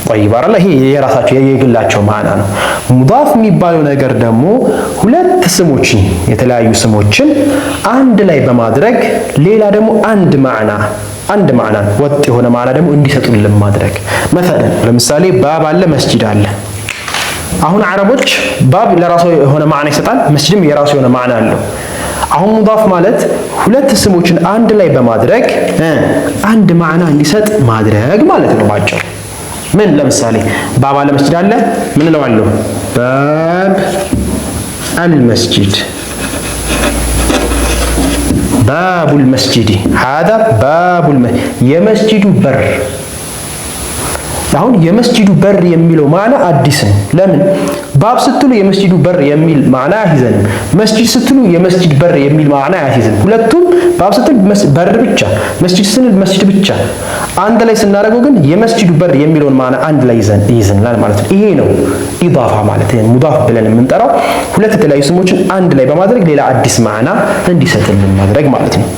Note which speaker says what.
Speaker 1: طيب አይደል? ይሄ የራሳቸው የግላቸው ማዕና ነው። ሙዳፍ የሚባለው ነገር ደግሞ ሁለት ስሞችን የተለያዩ ስሞችን አንድ ላይ በማድረግ ሌላ ደግሞ አንድ ማዕና ወጥ የሆነ ማዕና ደግሞ እንዲሰጡልን ማድረግ። مثلا ለምሳሌ ባብ አለ፣ መስጂድ አለ። አሁን አረቦች ባብ ለራሱ የሆነ ማዕና ይሰጣል፣ መስጂድም የራሱ የሆነ ማዕና አለው። አሁን ሙዳፍ ማለት ሁለት ስሞችን አንድ ላይ በማድረግ አንድ ማዕና እንዲሰጥ ማድረግ ማለት ነው ባጭሩ። ምን ለምሳሌ ባብ አለ፣ መስጂድ አለ፣ ምን እለዋለሁ? ባብ አልመስጂድ፣ ባቡል መስጂድ፣ هذا ባቡል የመስጂዱ በር። አሁን የመስጂዱ በር የሚለው ማዕና አዲስ ነው። ለምን? ባብ ስትሉ የመስጂዱ በር የሚል ማዕና አያይዘንም፣ መስጂድ ስትሉ የመስጂድ በር የሚል ማዕና አያይዘንም። ሁለቱም ባብ ስትል በር ብቻ፣ መስጂድ ስንል መስጂድ ብቻ። አንድ ላይ ስናደርገው ግን የመስጂዱ በር የሚለውን ማዕና አንድ ላይ ይዘናል ማለት ነው። ይሄ ነው ኢዳፋ ማለት። ሙዳፍ ብለን የምንጠራው ሁለት የተለያዩ ስሞችን አንድ ላይ በማድረግ ሌላ አዲስ ማዕና እንዲሰጥልን ማድረግ ማለት ነው።